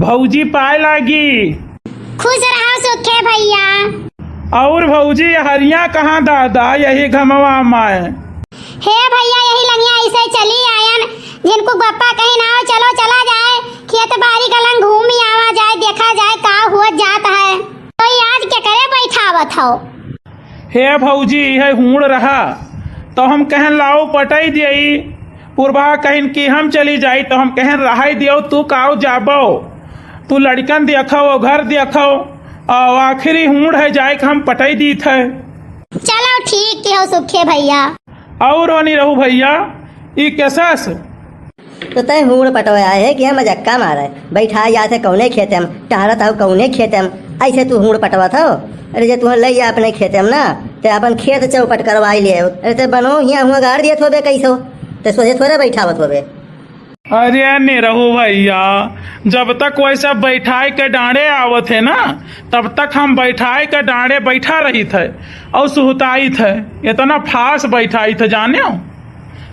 भौजी पाए लागी। खुश रहो सुखे भैया। और भौजी हरिया कहाँ दादा यही घमवा माए। हे भैया यही लंगिया ऐसे चली आयन जिनको गप्पा कहीं ना हो चलो चला जाए खेत बाड़ी का लंग घूम ही आवा जाए देखा जाए का हुआ जाता है। तो आज क्या करे बैठावत हो। हे भौजी है हूड़ रहा तो हम कहन लाओ पटाई दियई पूर्वा कहिन कि हम चली जाई तो हम कहन रहाई दियो तू काओ जाबो तू लड़कन देखो घर देखो और आखिरी हूड़ है जाए कि हम पटाई दी थे। चलो ठीक हो सुखे भैया। और नहीं रहू भैया ये कैसा से तो तय हूड़ पटवाया है कि हम मजक्का मारे बैठा या थे कौने खेते हम टहरत हो कौने खेते हम ऐसे तू हूड़ पटवा था। अरे जे तुम्हें ले अपने खेते हम ना ते अपन खेत चौपट करवाई लिए अरे ते बनो यहाँ हुआ गाड़ दिए थोबे कैसो ते सोचे थोड़े बैठावत होबे। अरे नहीं रहू भैया जब तक वैसा बैठाए के डांडे आवत है ना तब तक हम बैठाए के डांडे बैठा रही थे और सुहताई थे इतना फास बैठाई थे जाने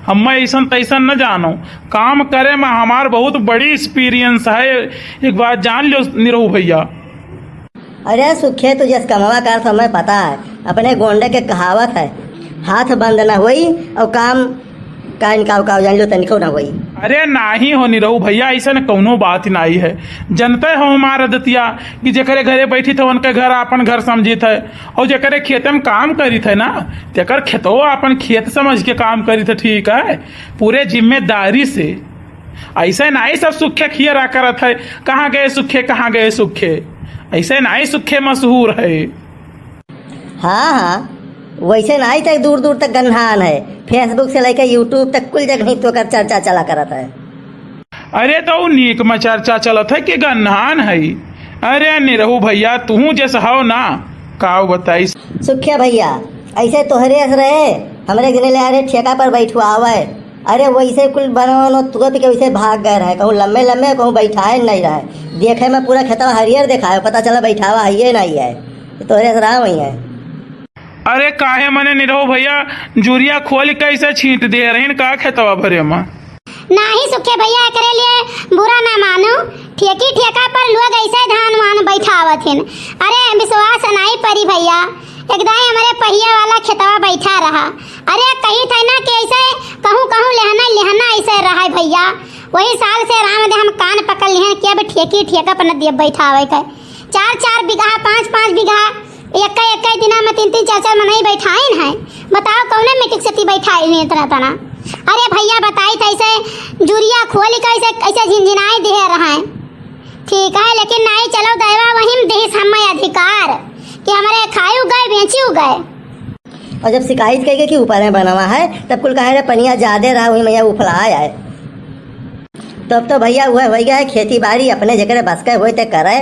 हम ऐसा तैसन न जानो काम करे में हमार बहुत बड़ी एक्सपीरियंस है एक बात जान लो निरहू भैया। अरे सुखे तुझे कमवा कर समय पता है अपने गोंडे के कहावत है हाथ बंद न हुई और काम कान काव जान लो तनिको न हुई। अरे नाही हो निरहू भैया ऐसा न कौनो बात नहीं है जनते हो हमारा दतिया कि जेकरे घरे बैठी थे उनके घर अपन घर समझी थे और जेकरे खेते में काम करी थे ना तेकर खेतो अपन खेत समझ के काम करी थे ठीक है पूरे जिम्मेदारी से ऐसे नहीं सब सुखे खियरा करत है कहाँ गए सुखे ऐसे नहीं सुखे मशहूर है। हाँ वैसे नहीं तक दूर दूर तक गन्हान है फेसबुक से लेकर यूट्यूब तक कुल जगह तो कर चर्चा चला करता है। अरे तो नीक में चर्चा चलत है कि गन्हान है। अरे निरहू भैया तू जैसा हो ना का बताई सुखिया भैया ऐसे तोहरे रहे हमरे गिने ले अरे ठेका पर बैठुआ आवे अरे वैसे कुल बनो तुरंत के वैसे भाग गए रहे कहूँ लम्बे कहूँ बैठाए नहीं रहे देखे में पूरा खेतवा हरियर देखा है पता चला बैठावा है नहीं है तोहरे से रहा वही है। अरे काहे मने निरहो भैया जूरिया खोल कैसे छींट दे रहे का खेतवा भरे में नहीं सुखे भैया करे लिए बुरा ना मानो ठेका पर लोग ऐसे धान वान बैठावत हैं। अरे विश्वास नहीं परी भैया एकदम हमारे पहिया वाला खेतवा बैठा रहा। अरे कहीं था ना कि ऐसे कहूँ लेहना ऐसे रहा भैया वही साल से राम दे हम कान पकड़ लिए कि अब ठेका पर न दिए बैठावे के 4 बीघा 5 बीघा एक दिना में 3 4 में नहीं बैठाए है। बताओ कौन मिट्टी से बैठाए नहीं तना। अरे भैया बताई था ऐसे जूरिया खोल कैसे झिनझिनाई दे रहा है ठीक है लेकिन नहीं चलो दैवा वही दे समय अधिकार कि हमारे खायू गए बेचू गए। और जब शिकायत कह कि ऊपर में बना हुआ है तब कुल कहे पनिया ज्यादा रहा वही मैया उफलाया है तब तो भैया हुआ हो गया है खेती बाड़ी अपने जगह बस के हुए करे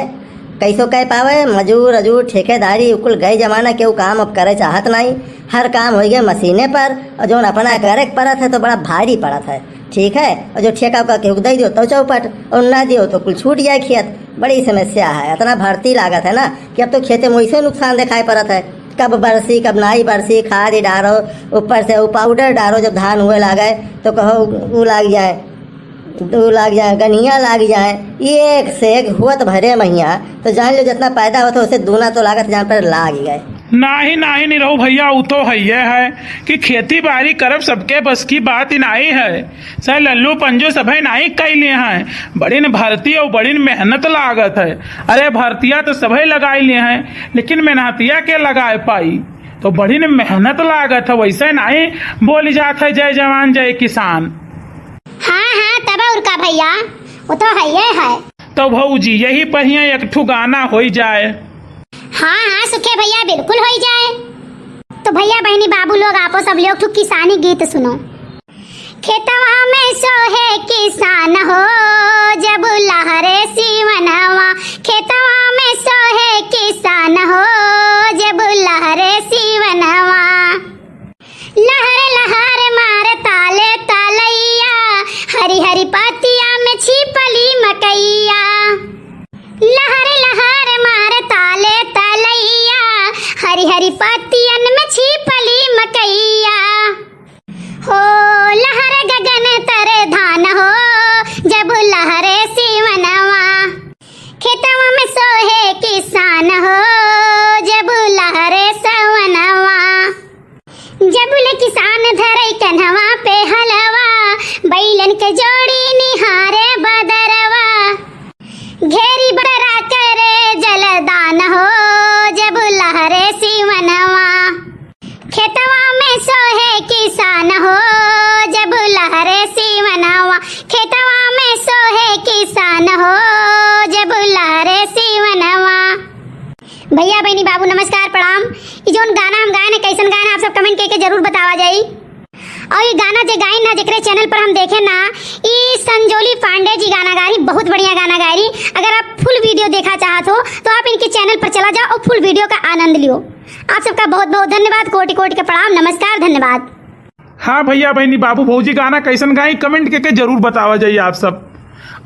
कैसो कह पावे मजूर ठेकेदारी कुल गए जमाना केहू काम अब करे चाहत नहीं हर काम हो गया मशीने पर और जो अपना करे पड़त है तो बड़ा भारी पड़त है ठीक है और जो ठेका का केहू दे दियो तो चौपट और ना दियो तो कुल छूट जाए खेत बड़ी समस्या है इतना भर्ती लागत है ना कि अब तो खेते में वैसे नुकसान दिखाई पड़त है कब बरसी कब नहीं बरसी खाद डालो ऊपर से वो पाउडर डालो जब धान हुए लागे तो कहो वो लाग जाए 2 लाग जाए गनिया लाग जाए एक से एक हुआ भरे महिया तो जान लो जितना पैदा होता उससे दूना तो लागत जहाँ पर लाग गए। नहीं नहीं रहो भैया वो तो है कि खेती बाड़ी करब सबके बस की बात ही नहीं है सर लल्लू पंजो सभी नहीं कैले हैं बड़ी न भर्ती और बड़ी मेहनत लागत है। अरे भर्तिया तो सभी लगाई लिए हैं लेकिन मेहनतिया के लगाए पाई तो बड़ी न मेहनत लागत है वैसे नहीं बोली जात है जय जवान जय किसान। हाँ तब और का भैया वो तो है तो भौजी यही पर ही एक ठू गाना हो जाए। हाँ सुखे भैया बिल्कुल हो जाए। तो भैया बहनी बाबू लोग आपो सब लोग ठू किसानी गीत सुनो। खेतवा में सोहे किसान हो जब लहरे सीवनवा खेतवा में सोहे किसान हो जब लहरे सीवनवा लहर लहर मार ताले तालैया हरी हरी पतिया में छिपली मकैया लहर लहर मार ताले तालैया हरी हरी पतियन में छिपली मकैया हो लहर गगन तरे धान हो जब लहरे सीवनवा भैया बहनी बाबू नमस्कार प्रणाम। ई जोन गाना हम गाए ना कैसन गाए ना आप सब कमेंट करके जरूर बतावा जाई। और ये गाना जे गाई ना जेकरे चैनल पर हम देखे ना ई संजोली पांडे जी गाना गा रही, बहुत बढ़िया गाना गा रही। अगर आप फुल वीडियो देखा चाहत हो तो आप इनके चैनल पर चला जाओ और फुल वीडियो का आनंद लियो। आप सबका बहुत बहुत धन्यवाद, कोटि कोटि का प्रणाम, नमस्कार, धन्यवाद। हाँ भैया बहनी बाबू भौजी गाना कैसन गाई कमेंट करके जरूर बतावा जाइए आप सब।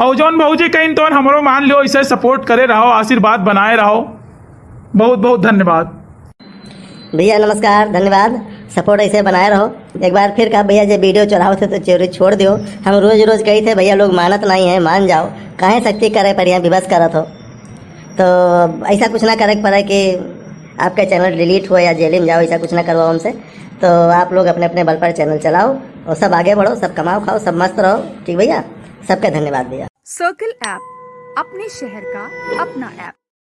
और जौन भौजी कहीं तो हमरो मान लो, इसे सपोर्ट करे रहो, आशीर्वाद बनाए रहो। बहुत बहुत धन्यवाद भैया, नमस्कार, धन्यवाद। सपोर्ट ऐसे बनाए रहो। एक बार फिर कहा भैया, जब वीडियो चढ़ाओ थे तो चोरी छोड़ दियो। हम रोज रोज कही थे भैया, लोग मानत नहीं है, मान जाओ, काहे सख्ती करे पर यहाँ विवश करत हो। तो ऐसा कुछ ना करे पड़े कि आपका चैनल डिलीट हो या जेल में जाओ, ऐसा कुछ ना करवाओ हमसे। तो आप लोग अपने अपने बल पर चैनल चलाओ और सब आगे बढ़ो, सब कमाओ खाओ, सब मस्त रहो। ठीक भैया, सबका धन्यवाद भैया। सर्कल ऐप, अपने शहर का अपना ऐप।